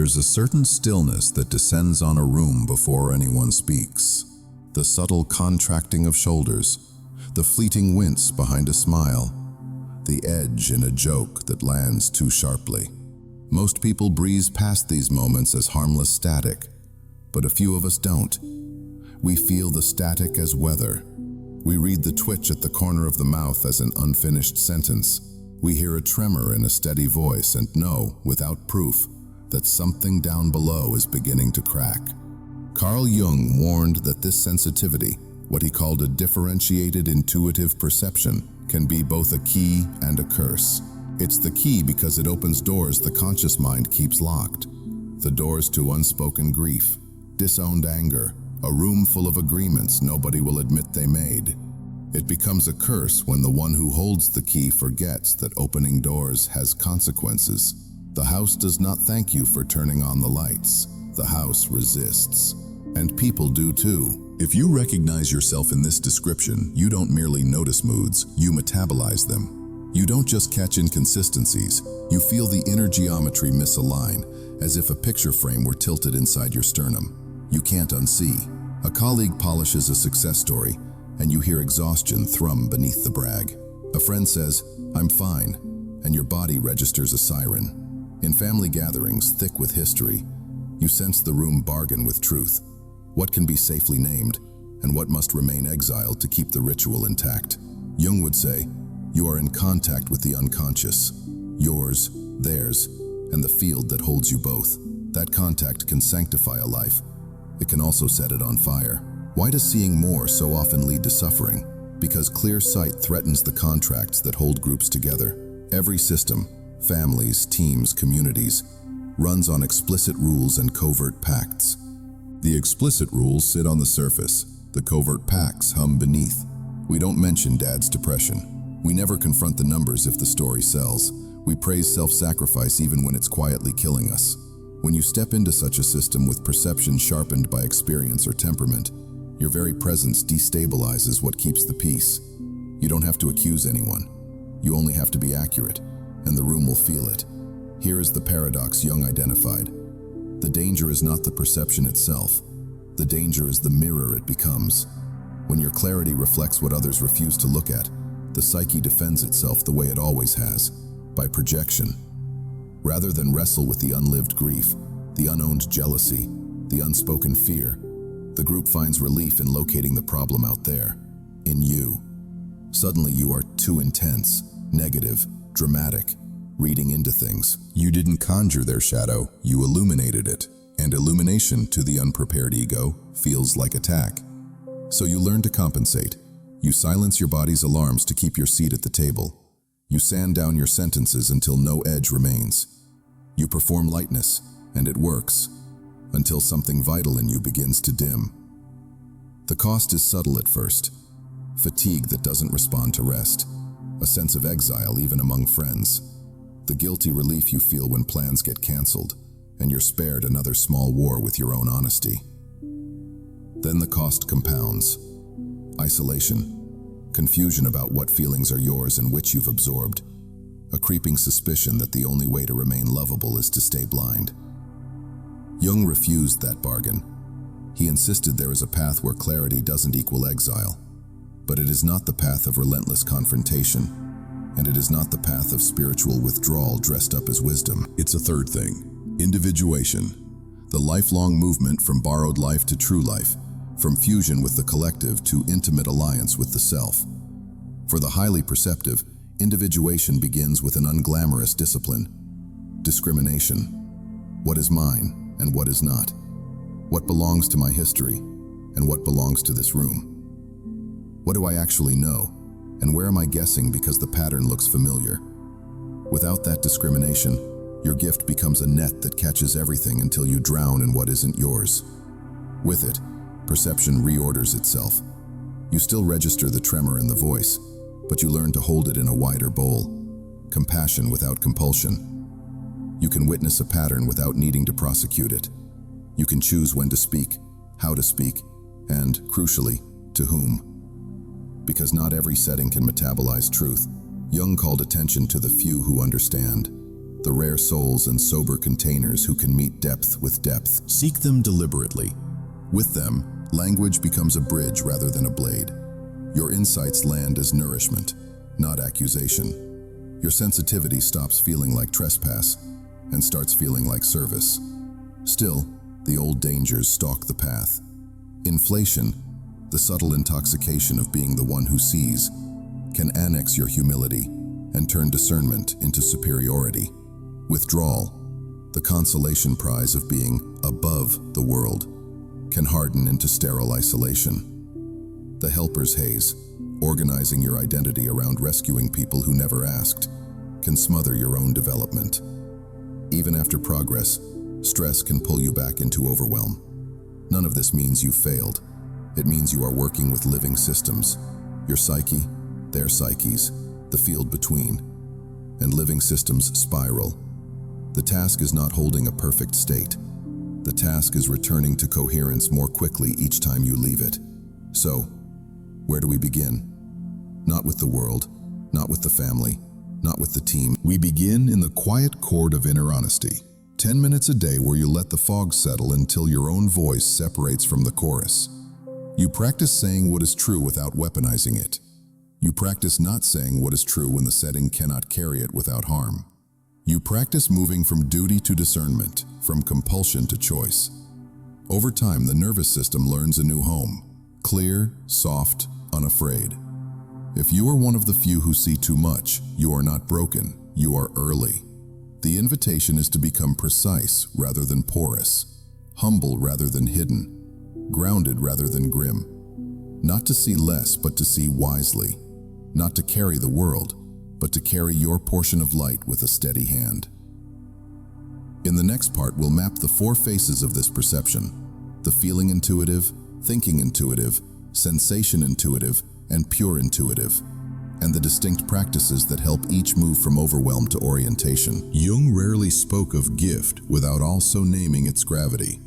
There's a certain stillness that descends on a room before anyone speaks. The subtle contracting of shoulders, the fleeting wince behind a smile, the edge in a joke that lands too sharply. Most people breeze past these moments as harmless static, but a few of us don't. We feel the static as weather. We read the twitch at the corner of the mouth as an unfinished sentence. We hear a tremor in a steady voice and know, without proof, that something down below is beginning to crack. Carl Jung warned that this sensitivity, what he called a differentiated intuitive perception, can be both a key and a curse. It's the key because it opens doors the conscious mind keeps locked. The doors to unspoken grief, disowned anger, a room full of agreements nobody will admit they made. It becomes a curse when the one who holds the key forgets that opening doors has consequences. The house does not thank you for turning on the lights. The house resists. And people do too. If you recognize yourself in this description, you don't merely notice moods, you metabolize them. You don't just catch inconsistencies, you feel the inner geometry misalign, as if a picture frame were tilted inside your sternum. You can't unsee. A colleague polishes a success story, and you hear exhaustion thrum beneath the brag. A friend says, "I'm fine," and your body registers a siren. In family gatherings, thick with history, you sense the room bargain with truth. What can be safely named, and what must remain exiled to keep the ritual intact? Jung would say, you are in contact with the unconscious, yours, theirs, and the field that holds you both. That contact can sanctify a life. It can also set it on fire. Why does seeing more so often lead to suffering? Because clear sight threatens the contracts that hold groups together. Every system, families, teams, communities, runs on explicit rules and covert pacts. The explicit rules sit on the surface, the covert pacts hum beneath. We don't mention Dad's depression. We never confront the numbers if the story sells. We praise self-sacrifice even when it's quietly killing us. When you step into such a system with perception sharpened by experience or temperament, your very presence destabilizes what keeps the peace. You don't have to accuse anyone. You only have to be accurate, and the room will feel it. Here is the paradox Jung identified. The danger is not the perception itself. The danger is the mirror it becomes. When your clarity reflects what others refuse to look at, the psyche defends itself the way it always has, by projection. Rather than wrestle with the unlived grief, the unowned jealousy, the unspoken fear, the group finds relief in locating the problem out there, in you. Suddenly you are too intense, negative, dramatic, reading into things. You didn't conjure their shadow, you illuminated it. And illumination to the unprepared ego feels like attack. So you learn to compensate. You silence your body's alarms to keep your seat at the table. You sand down your sentences until no edge remains. You perform lightness, and it works, until something vital in you begins to dim. The cost is subtle at first. Fatigue that doesn't respond to rest. A sense of exile even among friends. The guilty relief you feel when plans get canceled, and you're spared another small war with your own honesty. Then the cost compounds. Isolation, confusion about what feelings are yours and which you've absorbed, a creeping suspicion that the only way to remain lovable is to stay blind. Jung refused that bargain. He insisted there is a path where clarity doesn't equal exile, but it is not the path of relentless confrontation, and it is not the path of spiritual withdrawal dressed up as wisdom. It's a third thing, individuation, the lifelong movement from borrowed life to true life, from fusion with the collective to intimate alliance with the self. For the highly perceptive, individuation begins with an unglamorous discipline, discrimination. What is mine and what is not? What belongs to my history and what belongs to this room? What do I actually know, and where am I guessing because the pattern looks familiar? Without that discrimination, your gift becomes a net that catches everything until you drown in what isn't yours. With it, perception reorders itself. You still register the tremor in the voice, but you learn to hold it in a wider bowl. Compassion without compulsion. You can witness a pattern without needing to prosecute it. You can choose when to speak, how to speak, and, crucially, to whom. Because not every setting can metabolize truth, Jung called attention to the few who understand. the rare souls and sober containers who can meet depth with depth. Seek them deliberately. With them, language becomes a bridge rather than a blade. Your insights land as nourishment, not accusation. Your sensitivity stops feeling like trespass and starts feeling like service. Still, the old dangers stalk the path. Inflation, the subtle intoxication of being the one who sees, can annex your humility and turn discernment into superiority. Withdrawal, the consolation prize of being above the world, can harden into sterile isolation. The helper's haze, organizing your identity around rescuing people who never asked, can smother your own development. Even after progress, stress can pull you back into overwhelm. None of this means you failed. It means you are working with living systems. Your psyche, their psyches, the field between. And living systems spiral. The task is not holding a perfect state. The task is returning to coherence more quickly each time you leave it. So, where do we begin? Not with the world, not with the family, not with the team. We begin in the quiet chord of inner honesty. 10 minutes a day where you let the fog settle until your own voice separates from the chorus. You practice saying what is true without weaponizing it. You practice not saying what is true when the setting cannot carry it without harm. You practice moving from duty to discernment, from compulsion to choice. Over time, the nervous system learns a new home. Clear, soft, unafraid. If you are one of the few who see too much, you are not broken, you are early. The invitation is to become precise rather than porous, humble rather than hidden, grounded rather than grim. Not to see less, but to see wisely. Not to carry the world, but to carry your portion of light with a steady hand. In the next part, we'll map the 4 faces of this perception: the feeling intuitive, thinking intuitive, sensation intuitive, and pure intuitive, and the distinct practices that help each move from overwhelm to orientation. Jung rarely spoke of gift without also naming its gravity.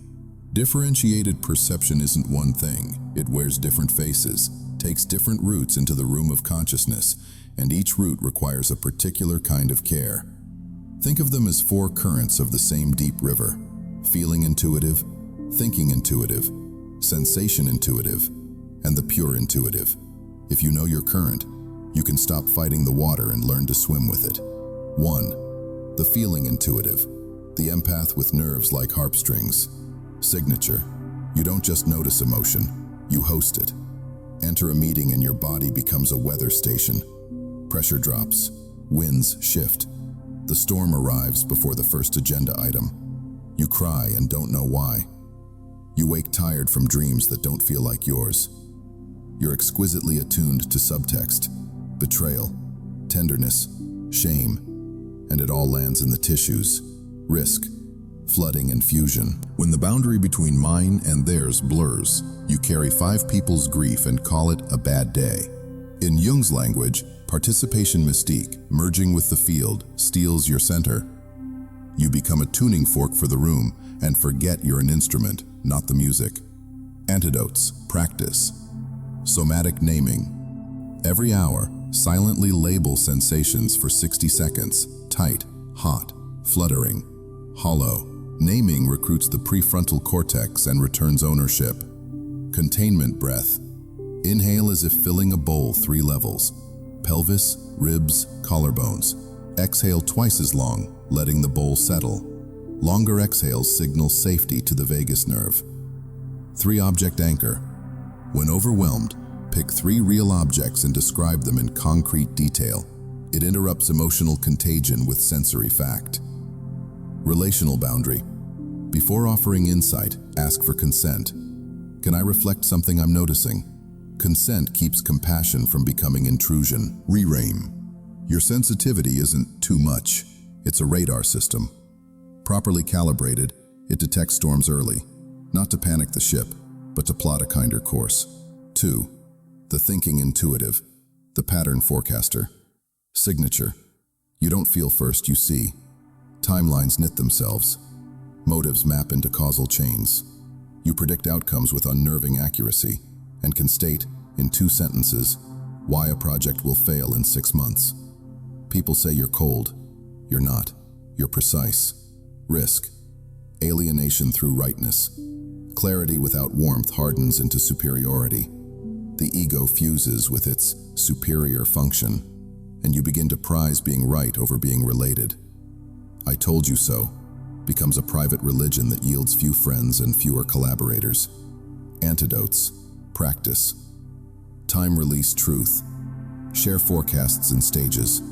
Differentiated perception isn't one thing. It wears different faces, takes different routes into the room of consciousness, and each route requires a particular kind of care. Think of them as 4 currents of the same deep river: feeling intuitive, thinking intuitive, sensation intuitive, and the pure intuitive. If you know your current, you can stop fighting the water and learn to swim with it. 1. The feeling intuitive, the empath with nerves like harp strings. Signature: you don't just notice emotion, you host it. Enter a meeting and your body becomes a weather station. Pressure drops, winds shift. The storm arrives before the first agenda item. You cry and don't know why. You wake tired from dreams that don't feel like yours. You're exquisitely attuned to subtext, betrayal, tenderness, shame, and it all lands in the tissues: risk, flooding, and fusion. When the boundary between mine and theirs blurs, you carry 5 people's grief and call it a bad day. In Jung's language, participation mystique, merging with the field, steals your center. You become a tuning fork for the room and forget you're an instrument, not the music. Antidotes, practice. Somatic naming. Every hour, silently label sensations for 60 seconds: tight, hot, fluttering, hollow. Naming recruits the prefrontal cortex and returns ownership. Containment breath. Inhale as if filling a bowl 3 levels: pelvis, ribs, collarbones. Exhale twice as long, letting the bowl settle. Longer exhales signal safety to the vagus nerve. 3 object anchor. When overwhelmed, pick 3 real objects and describe them in concrete detail. It interrupts emotional contagion with sensory fact. Relational boundary. Before offering insight, ask for consent. Can I reflect something I'm noticing? Consent keeps compassion from becoming intrusion. Re-rame. Your sensitivity isn't too much. It's a radar system. Properly calibrated, it detects storms early, not to panic the ship, but to plot a kinder course. 2. The thinking intuitive, the pattern forecaster. Signature. You don't feel first, you see. Timelines knit themselves. Motives map into causal chains. You predict outcomes with unnerving accuracy and can state, in 2 sentences, why a project will fail in 6 months. People say you're cold. You're not. you're precise. Risk, alienation through rightness. Clarity without warmth hardens into superiority. The ego fuses with its superior function, and you begin to prize being right over being related. I told you so becomes a private religion that yields few friends and fewer collaborators. Antidotes, practice. Time-release truth. Share forecasts in stages.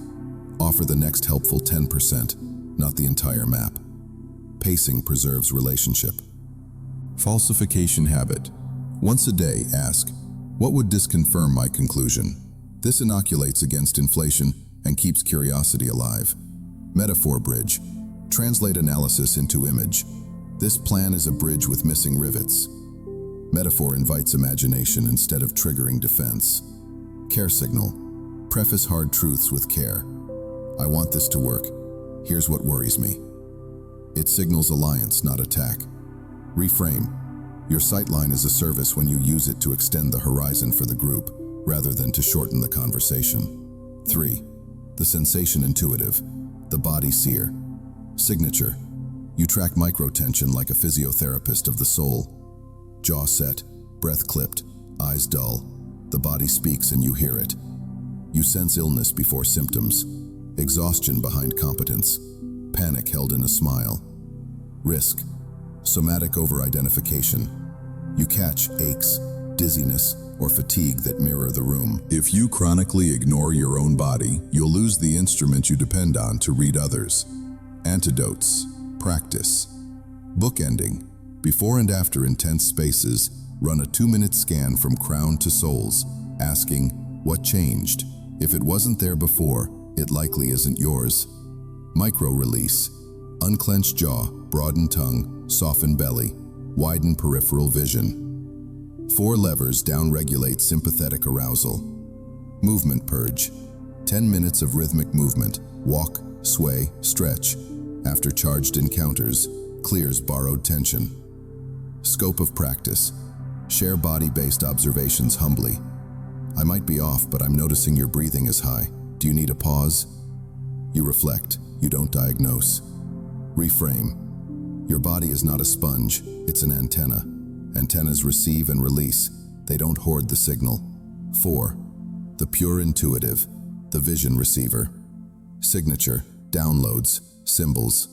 Offer the next helpful 10%, not the entire map. Pacing preserves relationship. Falsification habit. Once a day, ask, what would disconfirm my conclusion? This inoculates against inflation and keeps curiosity alive. Metaphor bridge. Translate analysis into image. This plan is a bridge with missing rivets. Metaphor invites imagination instead of triggering defense. Care signal. Preface hard truths with care. I want this to work. Here's what worries me. It signals alliance, not attack. Reframe. Your sightline is a service when you use it to extend the horizon for the group, rather than to shorten the conversation. 3. The sensation intuitive. The body seer. Signature. You track microtension like a physiotherapist of the soul. Jaw set, breath clipped, eyes dull. The body speaks and you hear it. You sense illness before symptoms, exhaustion behind competence, panic held in a smile. Risk. Somatic over-identification. You catch aches, dizziness, or fatigue that mirror the room. If you chronically ignore your own body, you'll lose the instrument you depend on to read others. Antidotes. Practice. Bookending. Before and after intense spaces, run a 2-minute scan from crown to soles, asking, what changed? If it wasn't there before, it likely isn't yours. Micro-release. Unclench jaw, broaden tongue, soften belly, widen peripheral vision. 4 levers downregulate sympathetic arousal. Movement purge. 10 minutes of rhythmic movement, walk, sway, stretch. After charged encounters, clears borrowed tension. Scope of practice. Share body-based observations humbly. I might be off, but I'm noticing your breathing is high. Do you need a pause? You reflect, you don't diagnose. Reframe. Your body is not a sponge, it's an antenna. Antennas receive and release. They don't hoard the signal. 4. The pure intuitive. The vision receiver. Signature. Downloads. Symbols.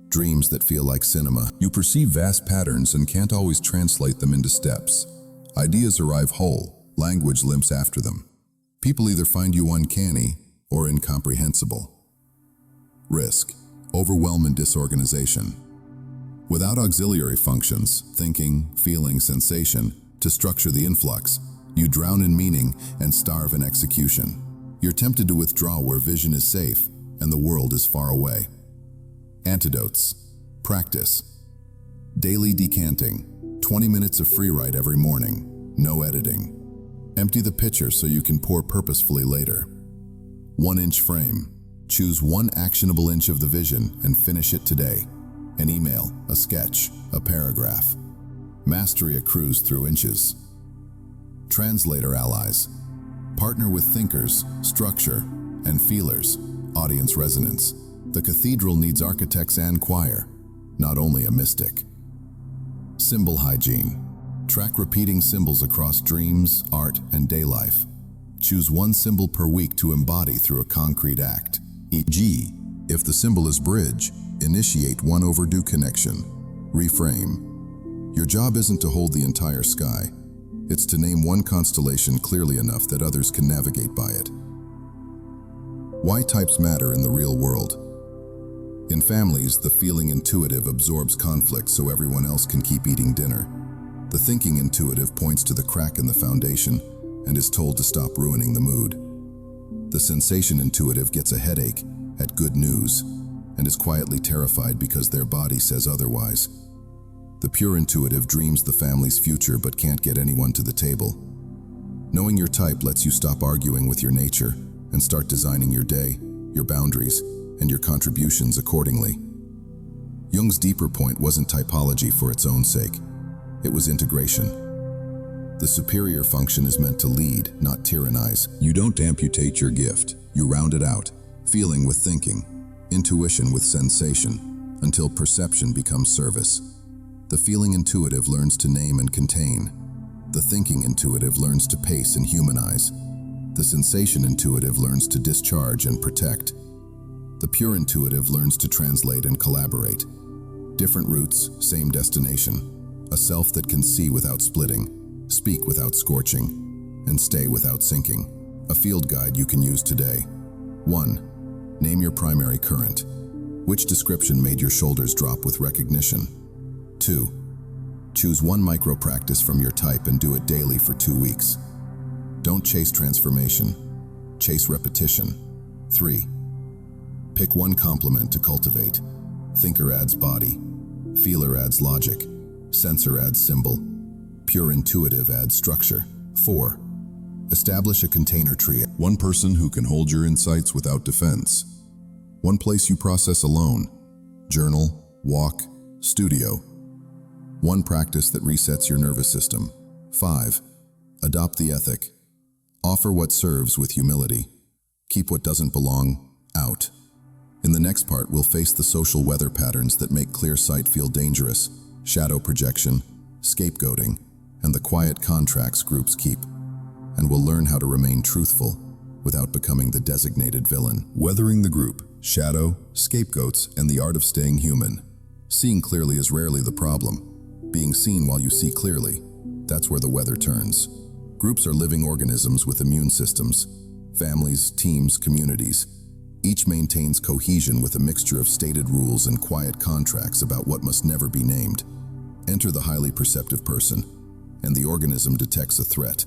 Dreams that feel like cinema. You perceive vast patterns and can't always translate them into steps. Ideas arrive whole, language limps after them. People either find you uncanny or incomprehensible. Risk. Overwhelm and disorganization. Without auxiliary functions, thinking, feeling, sensation, to structure the influx, you drown in meaning and starve in execution. You're tempted to withdraw where vision is safe and the world is far away. Antidotes. Practice. Daily decanting. 20 minutes of free write every morning. No editing. Empty the pitcher so you can pour purposefully later. 1-inch frame. Choose one actionable inch of the vision and finish it today. An email, a sketch, a paragraph. Mastery accrues through inches. Translator allies. Partner with thinkers, structure, and feelers, audience resonance. The cathedral needs architects and choir, not only a mystic. Symbol hygiene. Track repeating symbols across dreams, art, and day life. Choose one symbol per week to embody through a concrete act. E.g., if the symbol is bridge, initiate one overdue connection. Reframe. Your job isn't to hold the entire sky. It's to name one constellation clearly enough that others can navigate by it. Why types matter in the real world. In families, the feeling intuitive absorbs conflict so everyone else can keep eating dinner. The thinking intuitive points to the crack in the foundation and is told to stop ruining the mood. The sensation intuitive gets a headache at good news and is quietly terrified because their body says otherwise. The pure intuitive dreams the family's future but can't get anyone to the table. Knowing your type lets you stop arguing with your nature and start designing your day, your boundaries, and your contributions accordingly. Jung's deeper point wasn't typology for its own sake. It was integration. The superior function is meant to lead, not tyrannize. You don't amputate your gift. You round it out, feeling with thinking, intuition with sensation, until perception becomes service. The feeling intuitive learns to name and contain. The thinking intuitive learns to pace and humanize. The sensation intuitive learns to discharge and protect. The pure intuitive learns to translate and collaborate. Different routes, same destination. A self that can see without splitting, speak without scorching, and stay without sinking. A field guide you can use today. 1. Name your primary current. Which description made your shoulders drop with recognition? 2. Choose one micro-practice from your type and do it daily for 2 weeks. Don't chase transformation. Chase repetition. 3. Pick one complement to cultivate. Thinker adds body. Feeler adds logic. Sensor adds symbol. Pure intuitive adds structure. 4. Establish a container tree. One person who can hold your insights without defense. One place you process alone. Journal, walk, studio. One practice that resets your nervous system. 5. Adopt the ethic. Offer what serves with humility. Keep what doesn't belong out. In the next part, we'll face the social weather patterns that make clear sight feel dangerous, shadow projection, scapegoating, and the quiet contracts groups keep. And we'll learn how to remain truthful without becoming the designated villain. Weathering the group, shadow, scapegoats, and the art of staying human. Seeing clearly is rarely the problem. Being seen while you see clearly, that's where the weather turns. Groups are living organisms with immune systems. Families, teams, communities. Each maintains cohesion with a mixture of stated rules and quiet contracts about what must never be named. Enter the highly perceptive person, and the organism detects a threat.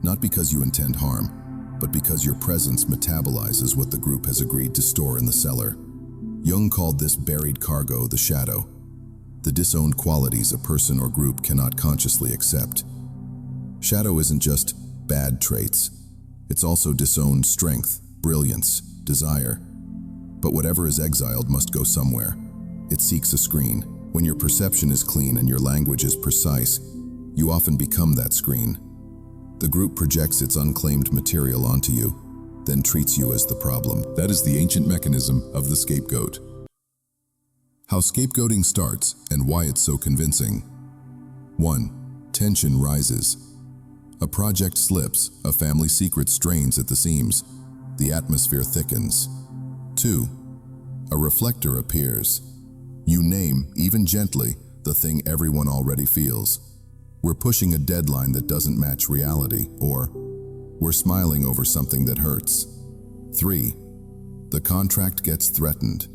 Not because you intend harm, but because your presence metabolizes what the group has agreed to store in the cellar. Jung called this buried cargo the shadow, the disowned qualities a person or group cannot consciously accept. Shadow isn't just bad traits, it's also disowned strength, brilliance, desire. But whatever is exiled must go somewhere. It seeks a screen. When your perception is clean and your language is precise, you often become that screen. The group projects its unclaimed material onto you, then treats you as the problem. That is the ancient mechanism of the scapegoat. How scapegoating starts and why it's so convincing. 1. Tension rises. A project slips, a family secret strains at the seams. The atmosphere thickens. 2. A reflector appears. You name, even gently, the thing everyone already feels. We're pushing a deadline that doesn't match reality, or we're smiling over something that hurts. 3. The contract gets threatened.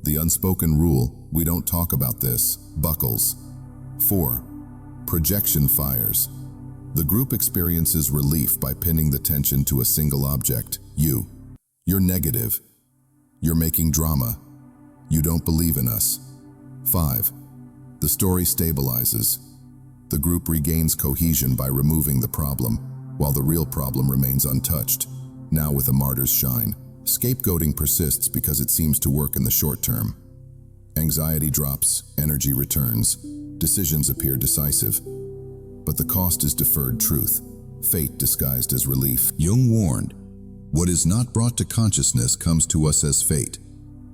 The unspoken rule, we don't talk about this, buckles. 4. Projection fires. The group experiences relief by pinning the tension to a single object, you. You're negative. You're making drama. You don't believe in us. 5. The story stabilizes. The group regains cohesion by removing the problem, while the real problem remains untouched, now with a martyr's shine. Scapegoating persists because it seems to work in the short term. Anxiety drops, energy returns, decisions appear decisive. But the cost is deferred truth, fate disguised as relief. Jung warned, what is not brought to consciousness comes to us as fate.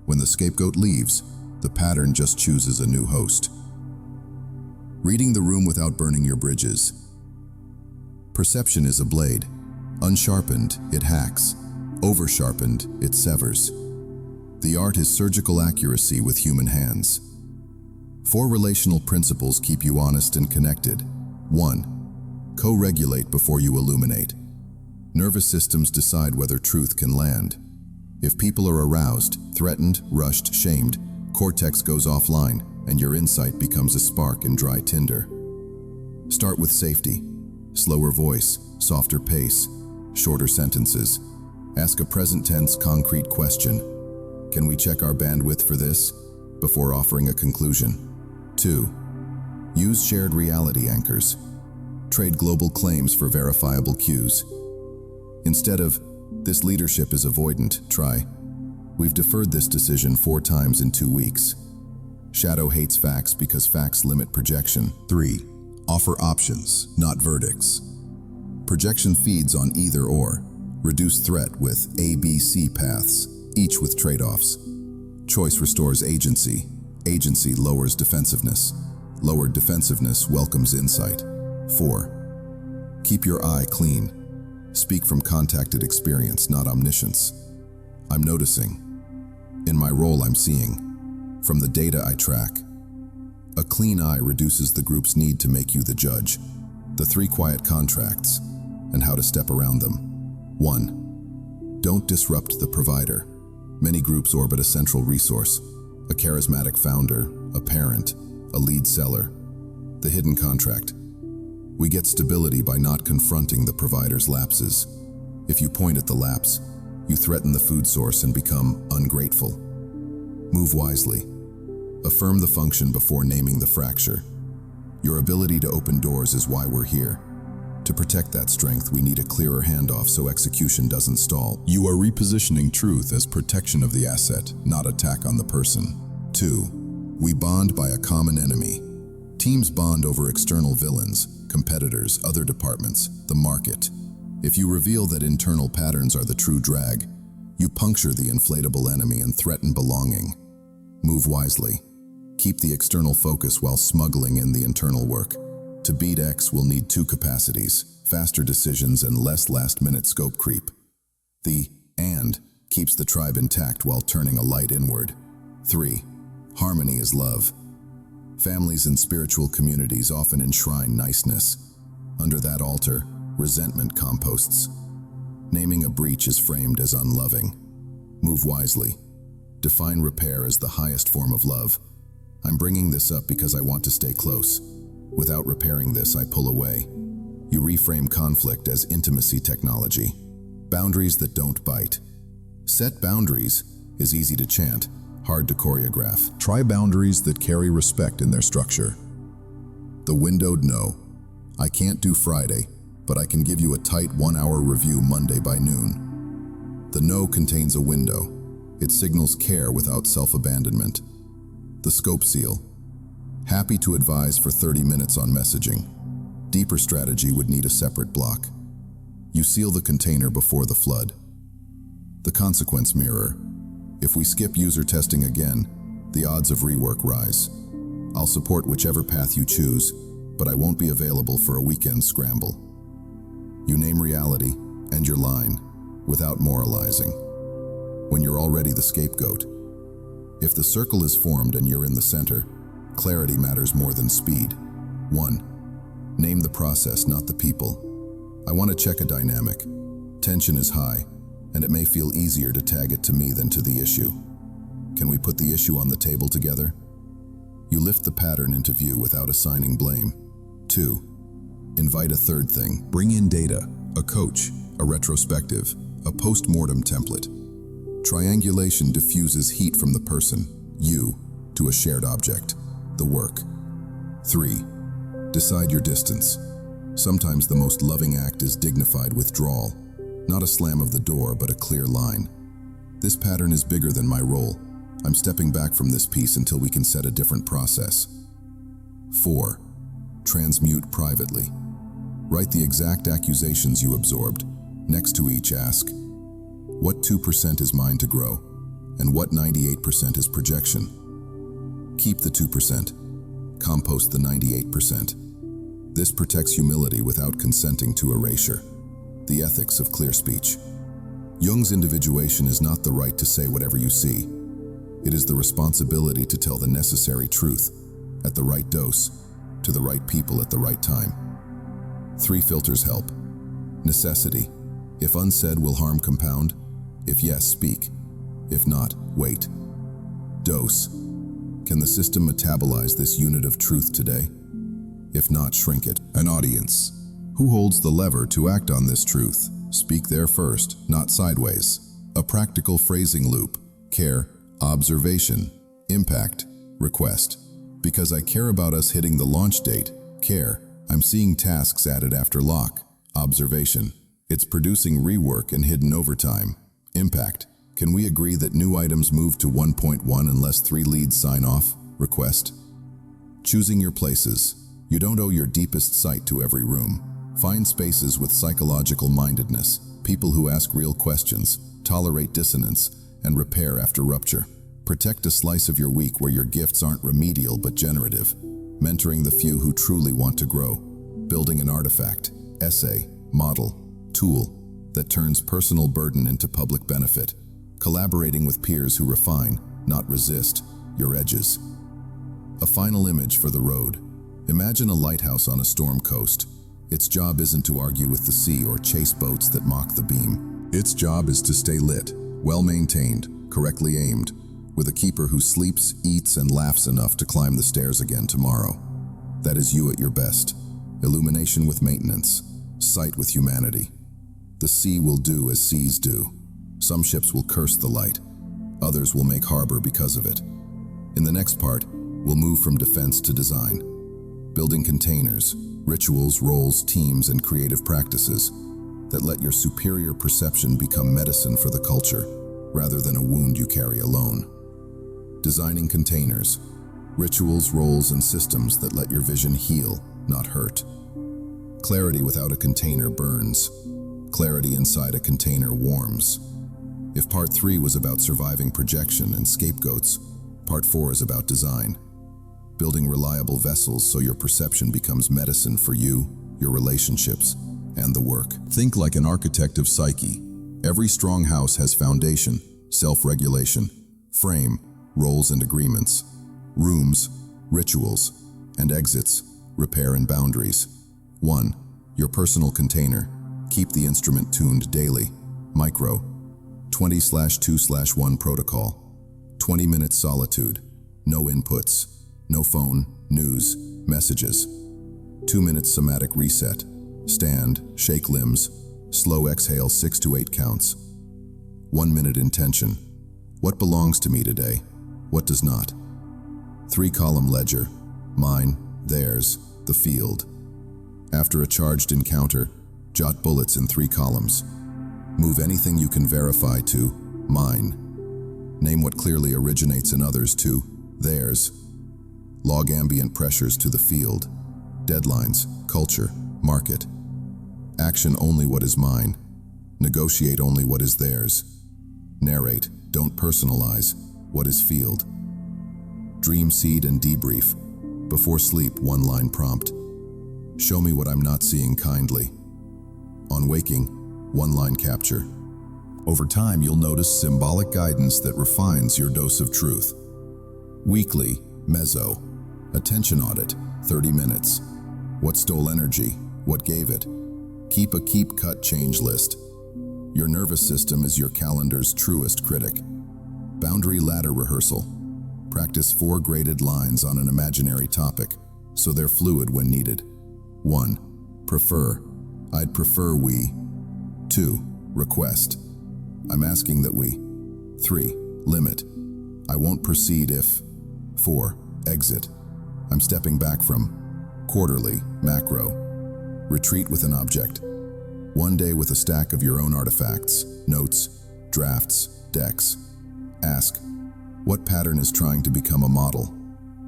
When the scapegoat leaves, the pattern just chooses a new host. Reading the room without burning your bridges. Perception is a blade. Unsharpened, it hacks. Over-sharpened, it severs. The art is surgical accuracy with human hands. 4 relational principles keep you honest and connected. 1. Co-regulate before you illuminate. Nervous systems decide whether truth can land. If people are aroused, threatened, rushed, shamed, cortex goes offline, and your insight becomes a spark in dry tinder. Start with safety. Slower voice, softer pace, shorter sentences. Ask a present tense, concrete question. Can we check our bandwidth for this? Before offering a conclusion. 2. Use shared reality anchors. Trade global claims for verifiable cues. Instead of, this leadership is avoidant, try, we've deferred this decision 4 times in 2 weeks. Shadow hates facts because facts limit projection. 3. Offer options, not verdicts. Projection feeds on either or. Reduce threat with A, B, C paths, each with trade-offs. Choice restores agency. Agency lowers defensiveness. Lowered defensiveness welcomes insight. 4. Keep your eye clean. Speak from contacted experience, not omniscience. I'm noticing. In my role, I'm seeing. From the data I track. A clean eye reduces the group's need to make you the judge. The 3 quiet contracts, and how to step around them. 1. Don't disrupt the provider. Many groups orbit a central resource, a charismatic founder, a parent, a lead seller. The hidden contract. We get stability by not confronting the provider's lapses. If you point at the lapse, you threaten the food source and become ungrateful. Move wisely. Affirm the function before naming the fracture. Your ability to open doors is why we're here. To protect that strength, we need a clearer handoff so execution doesn't stall. You are repositioning truth as protection of the asset, not attack on the person. 2. We bond by a common enemy. Teams bond over external villains, competitors, other departments, the market. If you reveal that internal patterns are the true drag, you puncture the inflatable enemy and threaten belonging. Move wisely. Keep the external focus while smuggling in the internal work. To beat X, we'll need 2 capacities, faster decisions and less last-minute scope creep. The "and" keeps the tribe intact while turning a light inward. 3. Harmony is love. Families and spiritual communities often enshrine niceness. Under that altar, resentment composts. Naming a breach is framed as unloving. Move wisely. Define repair as the highest form of love. I'm bringing this up because I want to stay close. Without repairing this, I pull away. You reframe conflict as intimacy technology. Boundaries that don't bite. Set boundaries is easy to chant, hard to choreograph. Try boundaries that carry respect in their structure. The windowed no. I can't do Friday, but I can give you a tight 1-hour review Monday by noon. The no contains a window. It signals care without self-abandonment. The scope seal. Happy to advise for 30 minutes on messaging. Deeper strategy would need a separate block. You seal the container before the flood. The consequence mirror. If we skip user testing again, the odds of rework rise. I'll support whichever path you choose, but I won't be available for a weekend scramble. You name reality, end your line, without moralizing. When you're already the scapegoat. If the circle is formed and you're in the center, clarity matters more than speed. 1. Name the process, not the people. I want to check a dynamic. Tension is high, and it may feel easier to tag it to me than to the issue. Can we put the issue on the table together? You lift the pattern into view without assigning blame. 2. Invite a third thing. Bring in data, a coach, a retrospective, a post-mortem template. Triangulation diffuses heat from the person, you, to a shared object, the work. 3. Decide your distance. Sometimes the most loving act is dignified withdrawal, not a slam of the door, but a clear line. This pattern is bigger than my role. I'm stepping back from this piece until we can set a different process. 4. Transmute privately. Write the exact accusations you absorbed. Next to each, ask, what 2% is mine to grow, and what 98% is projection? Keep the 2%. Compost the 98%. This protects humility without consenting to erasure. The ethics of clear speech. Jung's individuation is not the right to say whatever you see. It is the responsibility to tell the necessary truth, at the right dose, to the right people at the right time. 3 filters help. Necessity. If unsaid, will harm compound? If yes, speak. If not, wait. Dose. Can the system metabolize this unit of truth today? If not, shrink it. An audience. Who holds the lever to act on this truth? Speak there first, not sideways. A practical phrasing loop. Care, observation, impact, request. Because I care about us hitting the launch date. Care, I'm seeing tasks added after lock. Observation. It's producing rework and hidden overtime. Impact. Can we agree that new items move to 1.1 unless 3 leads sign off? Request. Choosing your places. You don't owe your deepest sight to every room. Find spaces with psychological mindedness, people who ask real questions, tolerate dissonance, and repair after rupture. Protect a slice of your week where your gifts aren't remedial but generative. Mentoring the few who truly want to grow. Building an artifact, essay, model, tool that turns personal burden into public benefit. Collaborating with peers who refine, not resist, your edges. A final image for the road. Imagine a lighthouse on a storm coast. Its job isn't to argue with the sea or chase boats that mock the beam. Its job is to stay lit, well-maintained, correctly aimed, with a keeper who sleeps, eats, and laughs enough to climb the stairs again tomorrow. That is you at your best. Illumination with maintenance, sight with humanity. The sea will do as seas do. Some ships will curse the light. Others will make harbor because of it. In the next part, we'll move from defense to design. Building containers, rituals, roles, teams, and creative practices that let your superior perception become medicine for the culture, rather than a wound you carry alone. Designing containers, rituals, roles, and systems that let your vision heal, not hurt. Clarity without a container burns. Clarity inside a container warms. If part 3 was about surviving projection and scapegoats, part 4 is about design. Building reliable vessels so your perception becomes medicine for you, your relationships, and the work. Think like an architect of psyche. Every strong house has foundation, self-regulation, frame, roles and agreements, rooms, rituals, and exits, repair and boundaries. 1. Your personal container. Keep the instrument tuned daily. Micro. 20/2/1 protocol. 20 minutes solitude. No inputs. No phone, news, messages. 2 minutes somatic reset. Stand, shake limbs. Slow exhale 6 to 8 counts. 1 minute intention. What belongs to me today? What does not? 3-column ledger. Mine, theirs, the field. After a charged encounter, jot bullets in 3 columns. Move anything you can verify to mine. Name what clearly originates in others to theirs. Log ambient pressures to the field. Deadlines, culture, market. Action only what is mine. Negotiate only what is theirs. Narrate, don't personalize, what is field. Dream seed and debrief. Before sleep, 1-line prompt. Show me what I'm not seeing kindly. On waking, 1-line capture. Over time, you'll notice symbolic guidance that refines your dose of truth. Weekly, mezzo. Attention audit, 30 minutes. What stole energy? What gave it? Keep a keep, cut, change list. Your nervous system is your calendar's truest critic. Boundary ladder rehearsal. Practice 4 graded lines on an imaginary topic, so they're fluid when needed. 1. Prefer. I'd prefer we. 2. Request. I'm asking that we. 3. Limit. I won't proceed if. 4. Exit. I'm stepping back from. Quarterly, macro. Retreat with an object. 1 day with a stack of your own artifacts, notes, drafts, decks. Ask, what pattern is trying to become a model?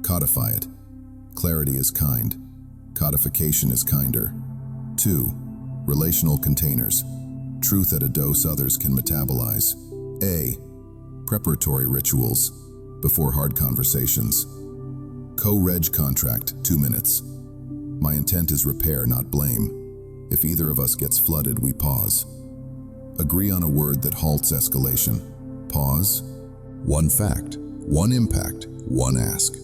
Codify it. Clarity is kind. Codification is kinder. 2. Relational containers. Truth at a dose others can metabolize. A. Preparatory rituals. Before hard conversations. Co-reg contract, 2 minutes. My intent is repair, not blame. If either of us gets flooded, we pause. Agree on a word that halts escalation. Pause. 1 fact, 1 impact, 1 ask.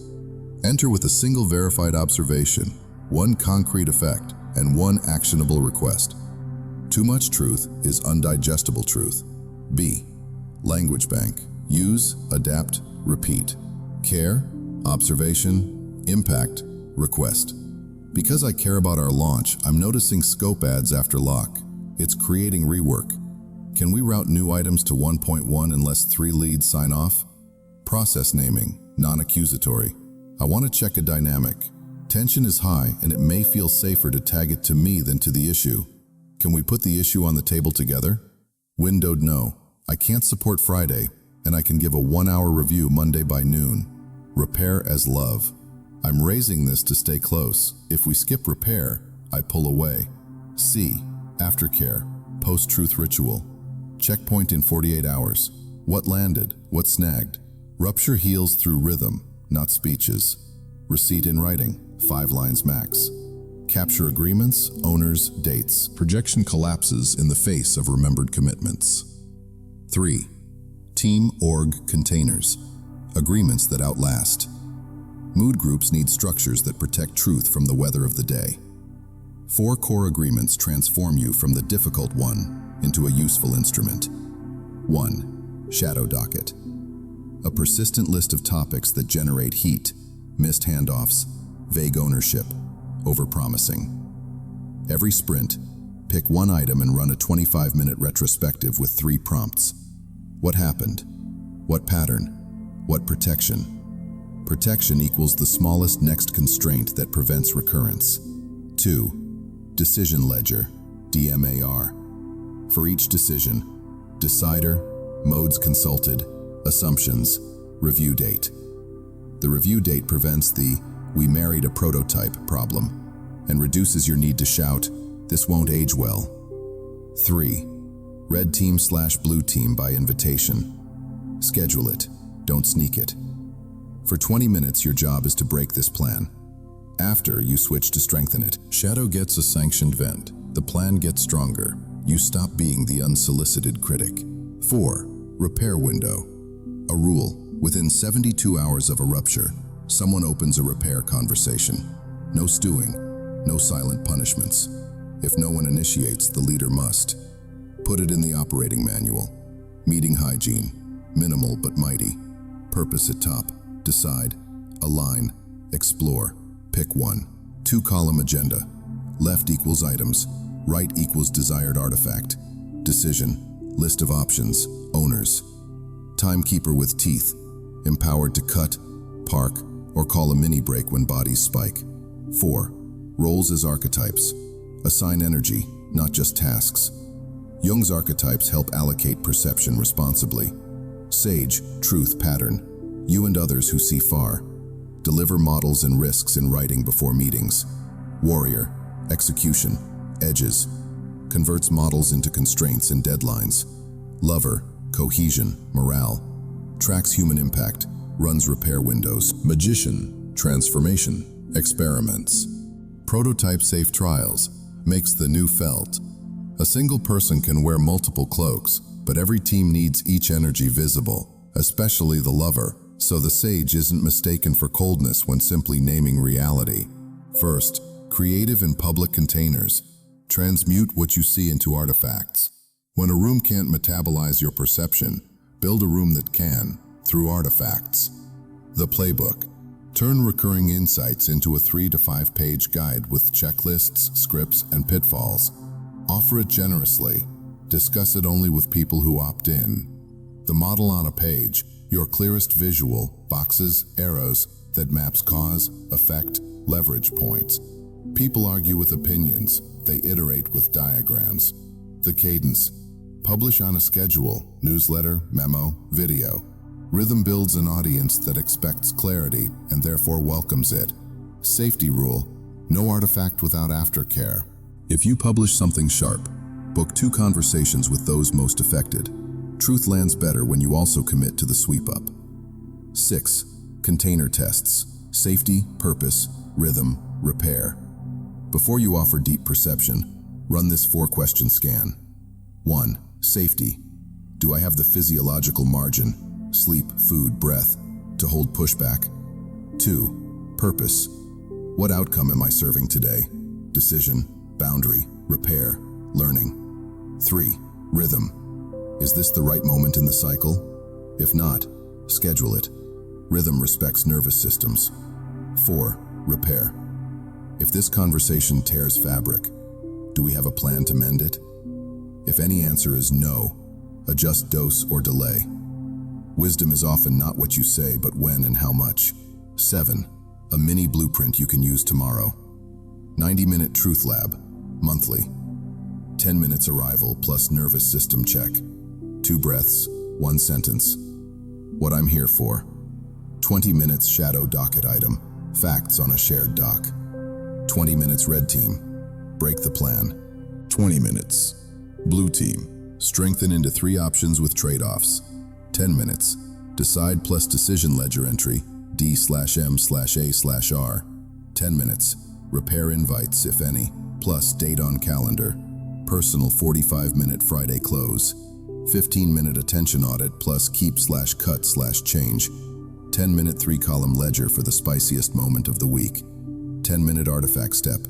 Enter with a single verified observation, 1 concrete effect, and 1 actionable request. Too much truth is undigestible truth. B. Language bank. Use, adapt, repeat. Care, observation, impact, request. Because I care about our launch, I'm noticing scope ads after lock. It's creating rework. Can we route new items to 1.1 unless 3 leads sign off? Process naming, non-accusatory. I want to check a dynamic. Tension is high and it may feel safer to tag it to me than to the issue. Can we put the issue on the table together? Windowed no. I can't support Friday, and I can give a 1-hour review Monday by noon. Repair as love. I'm raising this to stay close. If we skip repair, I pull away. C. Aftercare. Post-truth ritual. Checkpoint in 48 hours. What landed? What snagged? Rupture heals through rhythm, not speeches. Receipt in writing, 5 lines max. Capture agreements, owners, dates. Projection collapses in the face of remembered commitments. 3. Team org containers. Agreements that outlast. Mood groups need structures that protect truth from the weather of the day. 4 core agreements transform you from the difficult one into a useful instrument. 1. Shadow docket. A persistent list of topics that generate heat, missed handoffs, vague ownership, overpromising. Every sprint, pick one item and run a 25-minute retrospective with 3 prompts. What happened? What pattern? What protection? Protection equals the smallest next constraint that prevents recurrence. 2. Decision ledger, DMAR. For each decision, decider, modes consulted, assumptions, review date. The review date prevents the "we married a prototype" problem and reduces your need to shout, "this won't age well." 3. Red team/blue team by invitation. Schedule it, don't sneak it. For 20 minutes, your job is to break this plan. After, you switch to strengthen it. Shadow gets a sanctioned vent. The plan gets stronger. You stop being the unsolicited critic. 4. Repair window. A rule. Within 72 hours of a rupture, someone opens a repair conversation. No stewing, no silent punishments. If no one initiates, the leader must. Put it in the operating manual. Meeting hygiene. Minimal but mighty. Purpose at top. Decide. Align. Explore. Pick one. 2-column agenda. Left equals items. Right equals desired artifact. Decision. List of options. Owners. Timekeeper with teeth. Empowered to cut, park, or call a mini break when bodies spike. 4. Roles as archetypes. Assign energy, not just tasks. Jung's archetypes help allocate perception responsibly. Sage, truth, pattern. You and others who see far. Deliver models and risks in writing before meetings. Warrior, execution, edges. Converts models into constraints and deadlines. Lover, cohesion, morale. Tracks human impact, runs repair windows. Magician, transformation, experiments. Prototype safe trials, makes the new felt. A single person can wear multiple cloaks, but every team needs each energy visible, especially the lover, so the sage isn't mistaken for coldness when simply naming reality. First, creative and public containers. Transmute what you see into artifacts. When a room can't metabolize your perception, build a room that can, through artifacts. The playbook. Turn recurring insights into a 3 to 5 page guide with checklists, scripts, and pitfalls. Offer it generously. Discuss it only with people who opt in. The model on a page, your clearest visual, boxes, arrows, that maps cause, effect, leverage points. People argue with opinions, they iterate with diagrams. The cadence. Publish on a schedule, newsletter, memo, video. Rhythm builds an audience that expects clarity and therefore welcomes it. Safety rule, no artifact without aftercare. If you publish something sharp, book 2 conversations with those most affected. Truth lands better when you also commit to the sweep up. 6. Container tests, safety, purpose, rhythm, repair. Before you offer deep perception, run this 4-question scan. 1. Safety. Do I have the physiological margin, sleep, food, breath, to hold pushback? 2. Purpose. What outcome am I serving today? Decision, boundary, repair, learning. 3. Rhythm. Is this the right moment in the cycle? If not, schedule it. Rhythm respects nervous systems. 4. Repair. If this conversation tears fabric, do we have a plan to mend it? If any answer is no, adjust dose or delay. Wisdom is often not what you say, but when and how much. 7. A mini blueprint you can use tomorrow. 90-minute truth lab, monthly. 10 minutes arrival plus nervous system check. 2 breaths, 1 sentence. What I'm here for. 20 minutes shadow docket item, facts on a shared doc. 20 minutes red team, break the plan. 20 minutes. Blue team, strengthen into 3 options with trade-offs. 10 minutes, Decide plus decision ledger entry, D/M/A/R. 10 minutes. Repair invites, if any, plus date on calendar. Personal 45-minute Friday close. 15-minute attention audit plus keep/cut/change. 10-minute 3-column ledger for the spiciest moment of the week. 10-minute artifact step.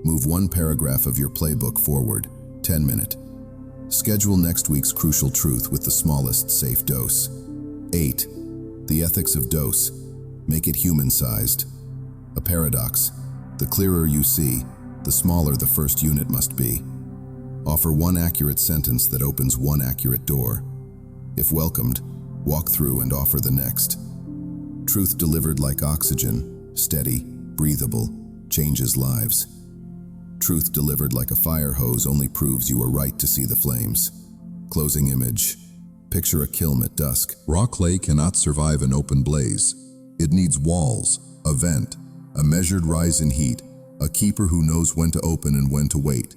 Move one paragraph of your playbook forward. 10-minute. Schedule next week's crucial truth with the smallest safe dose. 8. The ethics of dose. Make it human-sized. A paradox. The clearer you see, the smaller the first unit must be. Offer one accurate sentence that opens one accurate door. If welcomed, walk through and offer the next. Truth delivered like oxygen, steady, breathable, changes lives. Truth delivered like a fire hose only proves you were right to see the flames. Closing image. Picture a kiln at dusk. Raw clay cannot survive an open blaze. It needs walls, a vent, a measured rise in heat, a keeper who knows when to open and when to wait.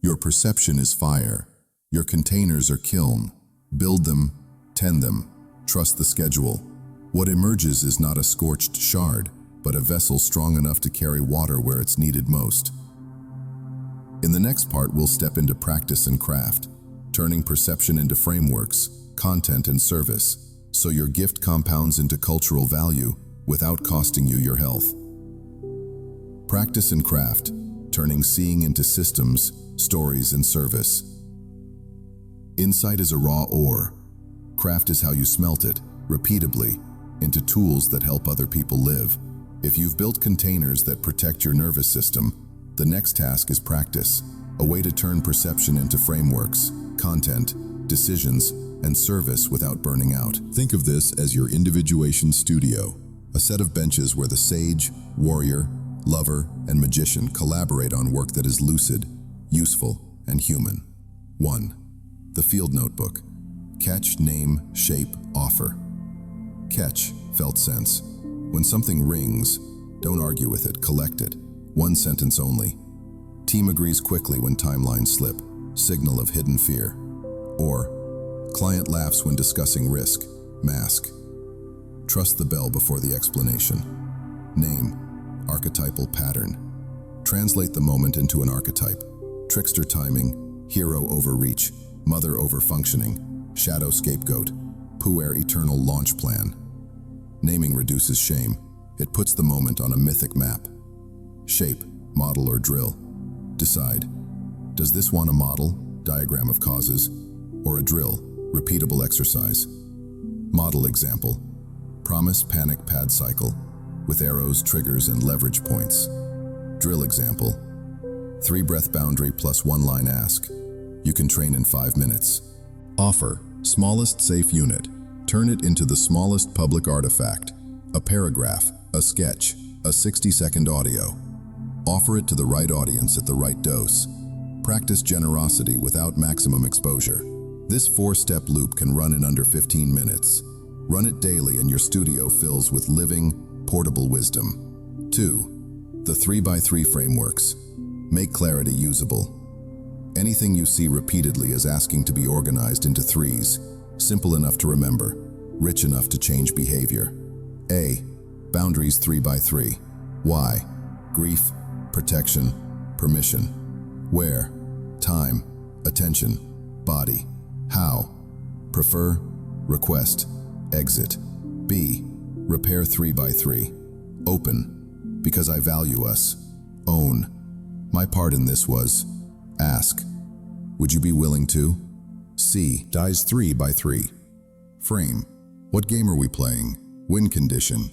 Your perception is fire. Your containers are kiln. Build them, tend them, trust the schedule. What emerges is not a scorched shard, but a vessel strong enough to carry water where it's needed most. In the next part, we'll step into practice and craft, turning perception into frameworks, content and service, so your gift compounds into cultural value without costing you your health. Practice and craft, turning seeing into systems, stories, and service. Insight is a raw ore. Craft is how you smelt it, repeatedly, into tools that help other people live. If you've built containers that protect your nervous system, the next task is practice, a way to turn perception into frameworks, content, decisions, and service without burning out. Think of this as your individuation studio, a set of benches where the sage, warrior, lover, and magician collaborate on work that is lucid, useful, and human. 1. The field notebook. Catch, name, shape, offer. Catch, felt sense. When something rings, don't argue with it, collect it. One sentence only. Team agrees quickly when timelines slip, signal of hidden fear. Or, client laughs when discussing risk, mask. Trust the bell before the explanation. Name, archetypal pattern. Translate the moment into an archetype. Trickster timing, hero overreach, mother over-functioning, shadow scapegoat, puer eternal launch plan. Naming reduces shame. It puts the moment on a mythic map. Shape, model or drill. Decide. Does this want a model, diagram of causes, or a drill, repeatable exercise? Model example. Promise panic pad cycle, with arrows, triggers, and leverage points. Drill example. 3-breath boundary plus 1-line ask. You can train in 5 minutes. Offer, smallest safe unit. Turn it into the smallest public artifact. A paragraph, a sketch, a 60-second audio. Offer it to the right audience at the right dose. Practice generosity without maximum exposure. This 4-step loop can run in under 15 minutes. Run it daily and your studio fills with living, portable wisdom. 2. The 3x3 frameworks. Make clarity usable. Anything you see repeatedly is asking to be organized into 3s, simple enough to remember, rich enough to change behavior. A. Boundaries 3x3. Why? Grief, protection, permission. Where? Time, attention, body. How? Prefer, request, exit. B. Repair 3x3. Open, because I value us. Own. My part in this was ask. Would you be willing to? C. Dies 3x3. Frame. What game are we playing? Win condition.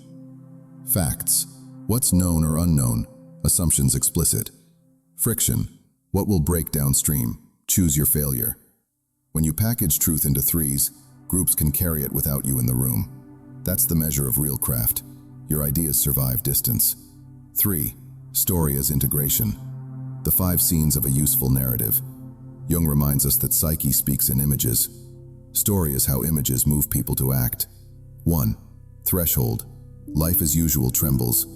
Facts. What's known or unknown? Assumptions explicit. Friction. What will break downstream? Choose your failure. When you package truth into 3s, groups can carry it without you in the room. That's the measure of real craft. Your ideas survive distance. 3. Story as integration. The 5 scenes of a useful narrative. Jung reminds us that psyche speaks in images. Story is how images move people to act. 1. Threshold. Life as usual trembles.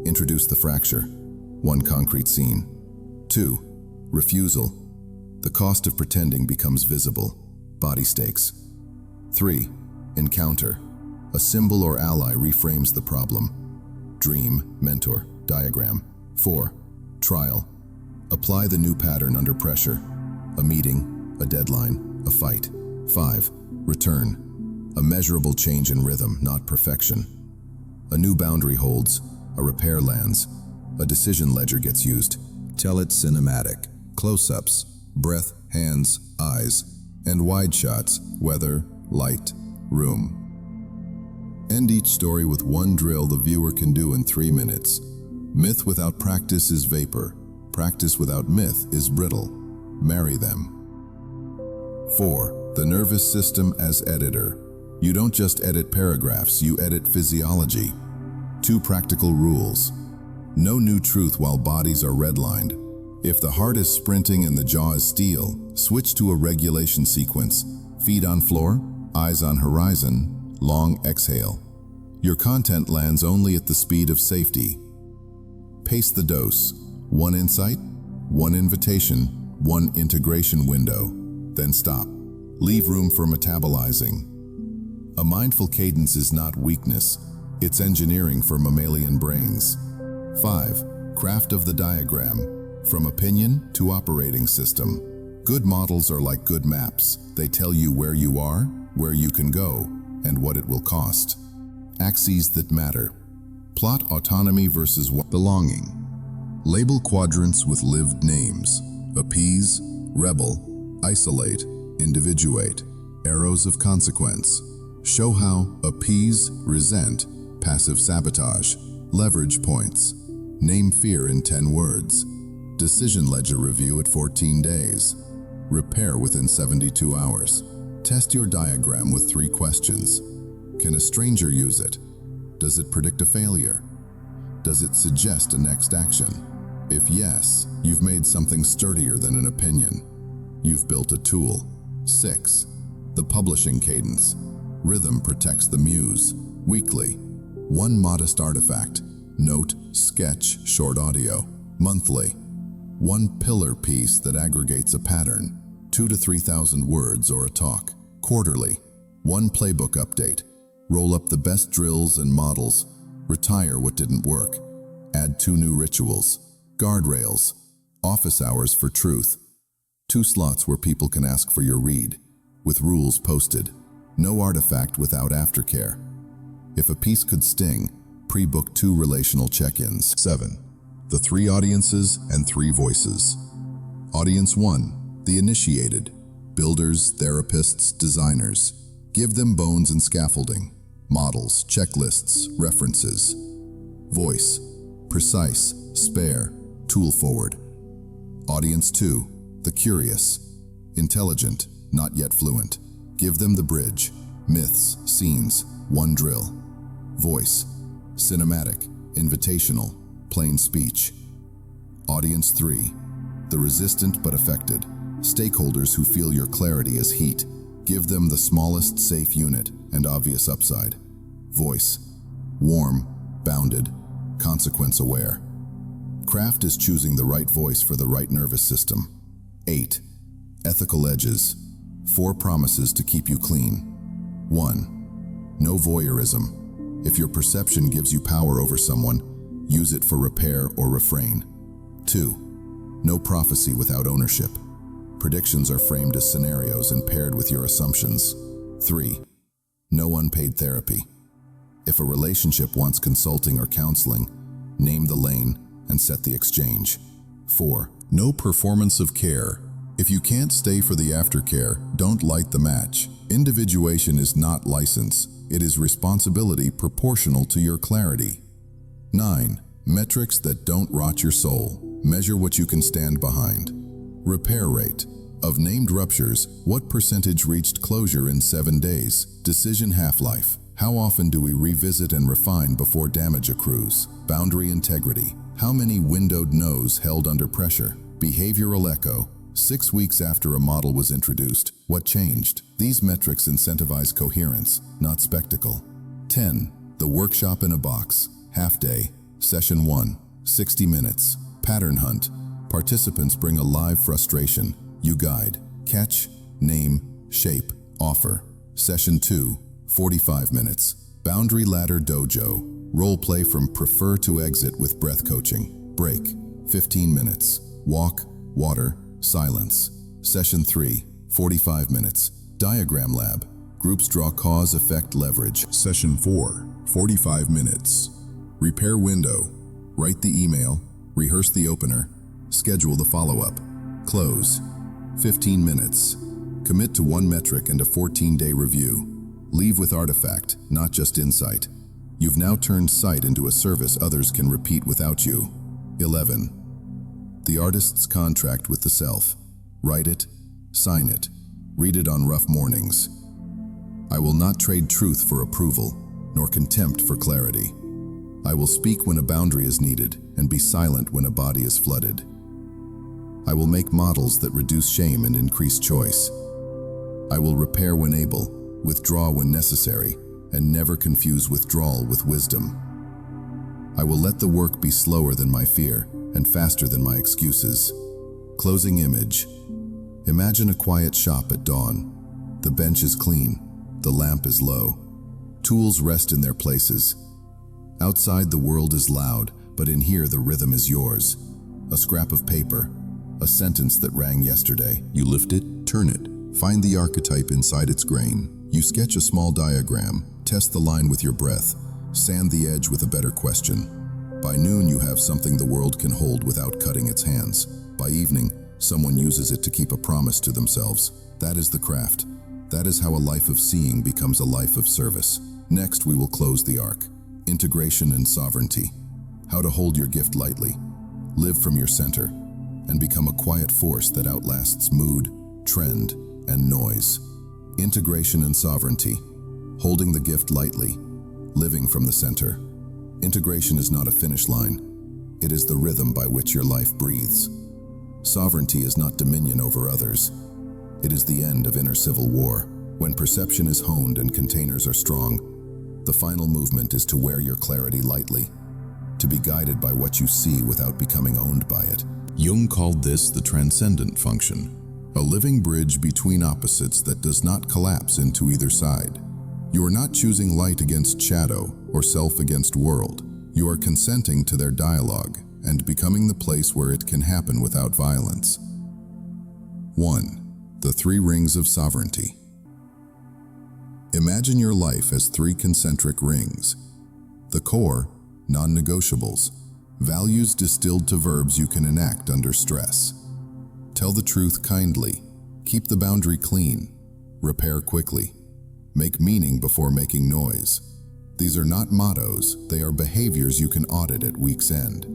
Introduce the fracture. One concrete scene. 2. Refusal. The cost of pretending becomes visible. Body stakes. 3. Encounter. A symbol or ally reframes the problem. Dream, mentor, diagram. 4. Trial. Apply the new pattern under pressure. A meeting, a deadline, a fight. 5. Return. A measurable change in rhythm, not perfection. A new boundary holds, a repair lands, a decision ledger gets used. Tell it cinematic. Close-ups, breath, hands, eyes, and wide shots, weather, light, room. End each story with one drill the viewer can do in 3 minutes. Myth without practice is vapor. Practice without myth is brittle. Marry them. 4. The nervous system as editor. You don't just edit paragraphs, you edit physiology. 2 practical rules. No new truth while bodies are redlined. If the heart is sprinting and the jaw is steel, switch to a regulation sequence. Feet on floor, eyes on horizon, long exhale. Your content lands only at the speed of safety. Pace the dose. 1 insight, 1 invitation, 1 integration window. Then stop. Leave room for metabolizing. A mindful cadence is not weakness, it's engineering for mammalian brains. 5. Craft of the diagram. From opinion to operating system. Good models are like good maps. They tell you where you are, where you can go, and what it will cost. Axes that matter. Plot autonomy versus belonging. Label quadrants with lived names. Appease, rebel, isolate, individuate. Arrows of consequence. Show how appease, resent, passive sabotage. Leverage points. Name fear in 10 words. Decision ledger review at 14 days. Repair within 72 hours. Test your diagram with 3 questions. Can a stranger use it? Does it predict a failure? Does it suggest a next action? If yes, you've made something sturdier than an opinion. You've built a tool. 6. The publishing cadence. Rhythm protects the muse. Weekly. 1 modest artifact. Note, sketch, short audio. Monthly. 1 pillar piece that aggregates a pattern. 2,000 to 3,000 words or a talk. Quarterly. 1 playbook update. Roll up the best drills and models. Retire what didn't work. Add 2 new rituals. Guardrails. Office hours for truth. 2 slots where people can ask for your read. With rules posted. No artifact without aftercare. If a piece could sting, pre-book 2 relational check-ins. 7. The 3 audiences and 3 voices. Audience 1. The initiated. Builders, therapists, designers. Give them bones and scaffolding. Models, checklists, references. Voice. Precise, spare, tool-forward. Audience 2. The curious. Intelligent, not yet fluent. Give them the bridge. Myths, scenes, 1 drill. Voice. Cinematic, invitational, plain speech. Audience 3. The resistant but affected. Stakeholders who feel your clarity as heat. Give them the smallest safe unit and obvious upside. Voice. Warm, bounded, consequence-aware. Craft is choosing the right voice for the right nervous system. 8. Ethical edges. 4 promises to keep you clean. 1. No voyeurism. If your perception gives you power over someone, use it for repair or refrain. 2. No prophecy without ownership. Predictions are framed as scenarios and paired with your assumptions. 3. No unpaid therapy. If a relationship wants consulting or counseling, name the lane and set the exchange. 4. No performance of care. If you can't stay for the aftercare, don't light the match. Individuation is not license. It is responsibility proportional to your clarity. 9. Metrics that don't rot your soul. Measure what you can stand behind. Repair rate. Of named ruptures, what percentage reached closure in 7 days? Decision half-life. How often do we revisit and refine before damage accrues? Boundary integrity. How many windowed no's held under pressure? Behavioral echo. 6 weeks after a model was introduced, what changed? These metrics incentivize coherence, not spectacle. 10. The workshop in a box. Half day. Session 1. 60 minutes. Pattern hunt. Participants bring a live frustration. You guide. Catch, name, shape, offer. Session 2. 45 minutes. Boundary Ladder Dojo. Role-play from Prefer to Exit with breath coaching. Break, 15 minutes. Walk, water, silence. Session 3, 45 minutes. Diagram Lab. Groups draw cause, effect, leverage. Session 4, 45 minutes. Repair window. Write the email, rehearse the opener, schedule the follow-up. Close, 15 minutes. Commit to 1 metric and a 14-day review. Leave with artifact, not just insight. You've now turned sight into a service others can repeat without you. 11. The artist's contract with the self. Write it, sign it, read it on rough mornings. I will not trade truth for approval, nor contempt for clarity. I will speak when a boundary is needed, and be silent when a body is flooded. I will make models that reduce shame and increase choice. I will repair when able, withdraw when necessary, and never confuse withdrawal with wisdom. I will let the work be slower than my fear, and faster than my excuses. Closing image. Imagine a quiet shop at dawn. The bench is clean, the lamp is low. Tools rest in their places. Outside the world is loud, but in here the rhythm is yours. A scrap of paper, a sentence that rang yesterday. You lift it, turn it, find the archetype inside its grain. You sketch a small diagram, test the line with your breath, sand the edge with a better question. By noon you have something the world can hold without cutting its hands. By evening, someone uses it to keep a promise to themselves. That is the craft. That is how a life of seeing becomes a life of service. Next, we will close the arc. Integration and sovereignty. How to hold your gift lightly, live from your center, and become a quiet force that outlasts mood, trend, and noise. Integration and sovereignty. Holding the gift lightly, living from the center. Integration is not a finish line. It is the rhythm by which your life breathes. Sovereignty is not dominion over others. It is the end of inner civil war. When perception is honed and containers are strong, the final movement is to wear your clarity lightly, to be guided by what you see without becoming owned by it. Jung called this the transcendent function, a living bridge between opposites that does not collapse into either side. You are not choosing light against shadow or self against world. You are consenting to their dialogue and becoming the place where it can happen without violence. 1. The 3 rings of sovereignty. Imagine your life as 3 concentric rings. The core, non-negotiables, values distilled to verbs you can enact under stress. Tell the truth kindly, keep the boundary clean, repair quickly, make meaning before making noise. These are not mottos, they are behaviors you can audit at week's end.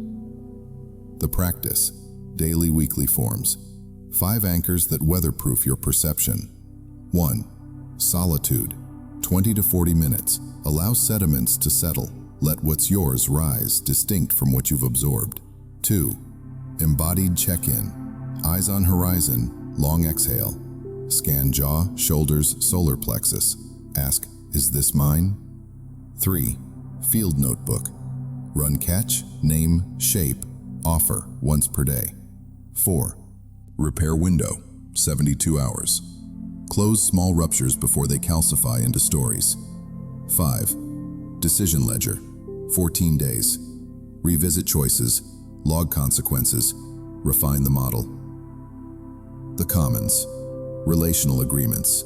The practice, daily weekly forms. 5 anchors that weatherproof your perception. 1. Solitude. 20 to 40 minutes. Allow sediments to settle. Let what's yours rise, distinct from what you've absorbed. 2. Embodied check-in. Eyes on horizon, long exhale. Scan jaw, shoulders, solar plexus. Ask, is this mine? 3. Field notebook. Run catch, name, shape, offer once per day. 4. Repair window, 72 hours. Close small ruptures before they calcify into stories. 5. Decision ledger, 14 days. Revisit choices, log consequences, refine the model. The commons, relational agreements.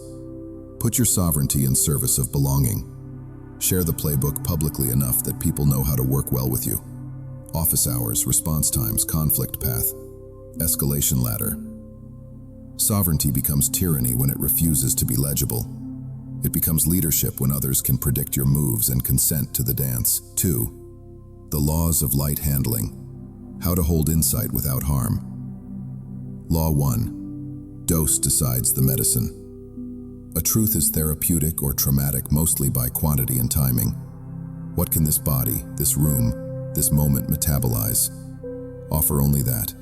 Put your sovereignty in service of belonging. Share the playbook publicly enough that people know how to work well with you. Office hours, response times, conflict path. Escalation ladder. Sovereignty becomes tyranny when it refuses to be legible. It becomes leadership when others can predict your moves and consent to the dance. 2. The laws of light handling. How to hold insight without harm. Law 1. Dose decides the medicine. A truth is therapeutic or traumatic mostly by quantity and timing. What can this body, this room, this moment metabolize? Offer only that.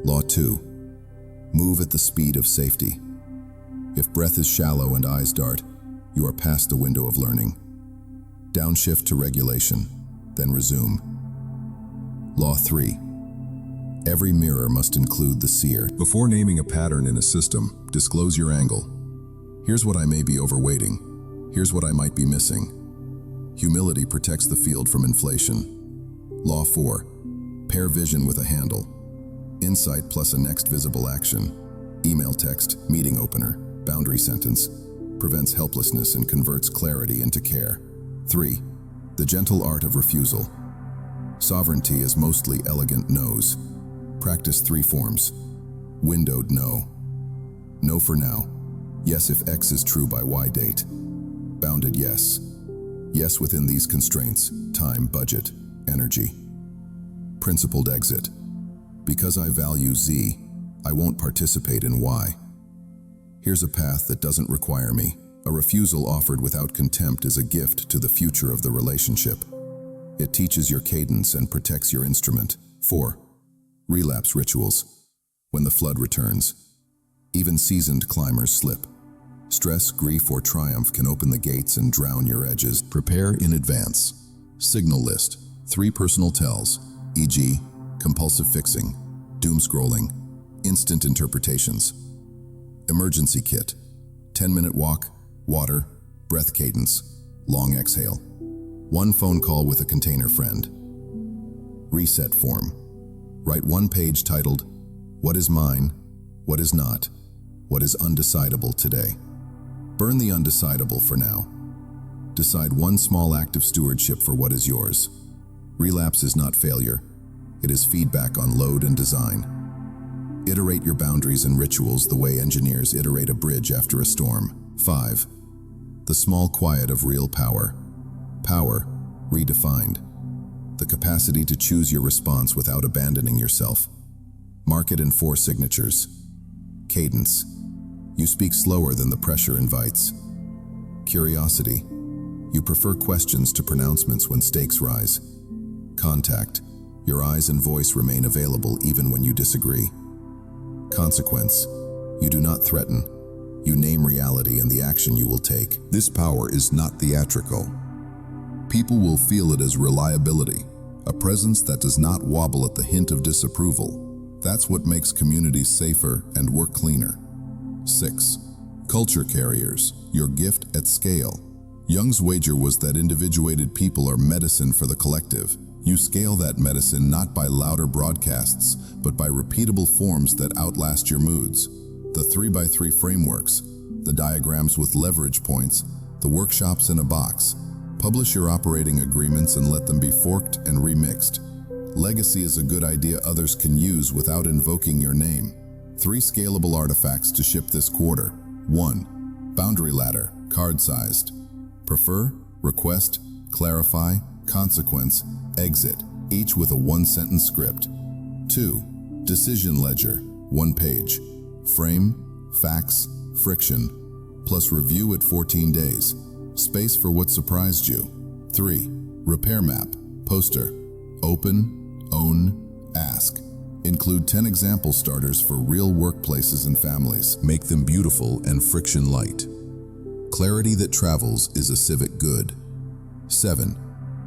Law 2. Move at the speed of safety. If breath is shallow and eyes dart, you are past the window of learning. Downshift to regulation, then resume. Law 3. Every mirror must include the seer. Before naming a pattern in a system, disclose your angle. Here's what I may be overweighting. Here's what I might be missing. Humility protects the field from inflation. Law 4. Pair vision with a handle. Insight plus a next visible action. Email text, meeting opener, boundary sentence. Prevents helplessness and converts clarity into care. 3. The gentle art of refusal. Sovereignty is mostly elegant no's. Practice 3 forms. Windowed no. No for now. Yes if X is true by Y date. Bounded yes. Yes within these constraints, time, budget, energy. Principled exit. Because I value Z, I won't participate in Y. Here's a path that doesn't require me. A refusal offered without contempt is a gift to the future of the relationship. It teaches your cadence and protects your instrument. 4. Relapse rituals. When the flood returns. Even seasoned climbers slip. Stress, grief, or triumph can open the gates and drown your edges. Prepare in advance. Signal list. 3 personal tells, e.g., compulsive fixing, doom scrolling, instant interpretations. Emergency kit. 10-minute walk, water, breath cadence, long exhale. 1 phone call with a container friend. Reset form. Write 1 page titled, "What is mine? What is not? What is undecidable today?" Burn the undecidable for now. Decide 1 small act of stewardship for what is yours. Relapse is not failure. It is feedback on load and design. Iterate your boundaries and rituals the way engineers iterate a bridge after a storm. 5. The small quiet of real power. Power, redefined. The capacity to choose your response without abandoning yourself. Mark it in 4 signatures. Cadence. You speak slower than the pressure invites. Curiosity. You prefer questions to pronouncements when stakes rise. Contact. Your eyes and voice remain available even when you disagree. Consequence. You do not threaten. You name reality and the action you will take. This power is not theatrical. People will feel it as reliability, a presence that does not wobble at the hint of disapproval. That's what makes communities safer and work cleaner. 6. Culture carriers, your gift at scale. Jung's wager was that individuated people are medicine for the collective. You scale that medicine not by louder broadcasts, but by repeatable forms that outlast your moods. The 3x3 frameworks, the diagrams with leverage points, the workshops in a box. Publish your operating agreements and let them be forked and remixed. Legacy is a good idea others can use without invoking your name. 3 scalable artifacts to ship this quarter. 1. Boundary ladder, card-sized. Prefer, request, clarify, consequence, exit, each with a 1-sentence script. 2. Decision ledger, 1 page. Frame, facts, friction, plus review at 14 days. Space for what surprised you. 3. Repair map, poster. Open, own, ask. Include 10 example starters for real workplaces and families. Make them beautiful and friction light. Clarity that travels is a civic good. 7.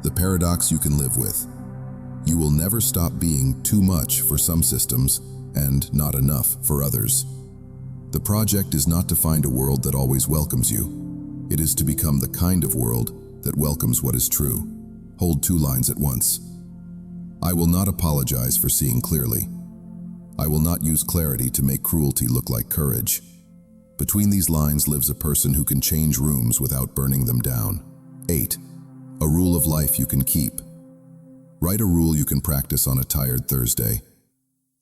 The paradox you can live with. You will never stop being too much for some systems and not enough for others. The project is not to find a world that always welcomes you. It is to become the kind of world that welcomes what is true. Hold 2 lines at once. I will not apologize for seeing clearly. I will not use clarity to make cruelty look like courage. Between these lines lives a person who can change rooms without burning them down. 8. A rule of life you can keep. Write a rule you can practice on a tired Thursday.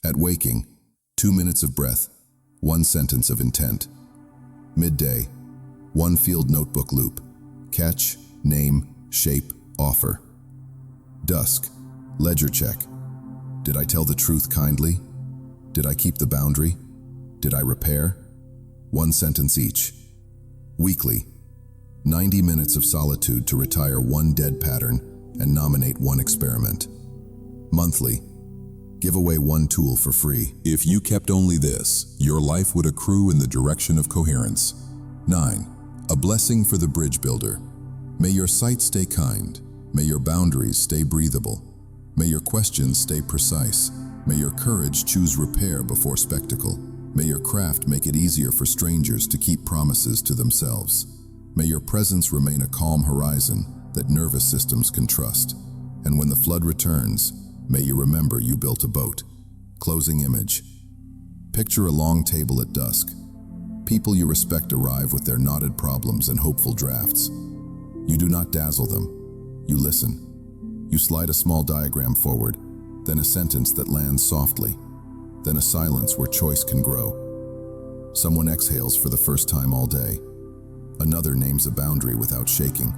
At waking, 2 minutes of breath, 1 sentence of intent. Midday, 1 field notebook loop. Catch, name, shape, offer. Dusk, ledger check. Did I tell the truth kindly? Did I keep the boundary? Did I repair? 1 sentence each. Weekly, 90 minutes of solitude to retire 1 dead pattern and nominate 1 experiment. Monthly, give away 1 tool for free. If you kept only this, your life would accrue in the direction of coherence. 9. A blessing for the bridge builder. May your sight stay kind. May your boundaries stay breathable. May your questions stay precise. May your courage choose repair before spectacle. May your craft make it easier for strangers to keep promises to themselves. May your presence remain a calm horizon, that nervous systems can trust. And when the flood returns, may you remember you built a boat. Closing image. Picture a long table at dusk. People you respect arrive with their knotted problems and hopeful drafts. You do not dazzle them. You listen. You slide a small diagram forward, then a sentence that lands softly, then a silence where choice can grow. Someone exhales for the first time all day. Another names a boundary without shaking.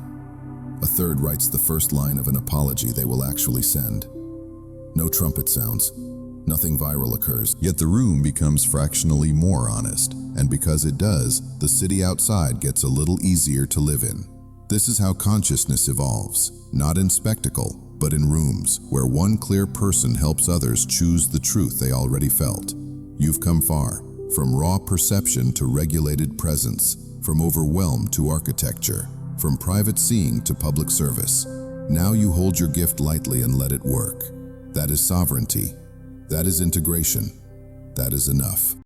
A third writes the first line of an apology they will actually send. No trumpet sounds. Nothing viral occurs. Yet the room becomes fractionally more honest. And because it does, the city outside gets a little easier to live in. This is how consciousness evolves, not in spectacle, but in rooms, where one clear person helps others choose the truth they already felt. You've come far, from raw perception to regulated presence, from overwhelm to architecture, from private seeing to public service. Now you hold your gift lightly and let it work. That is sovereignty. That is integration. That is enough.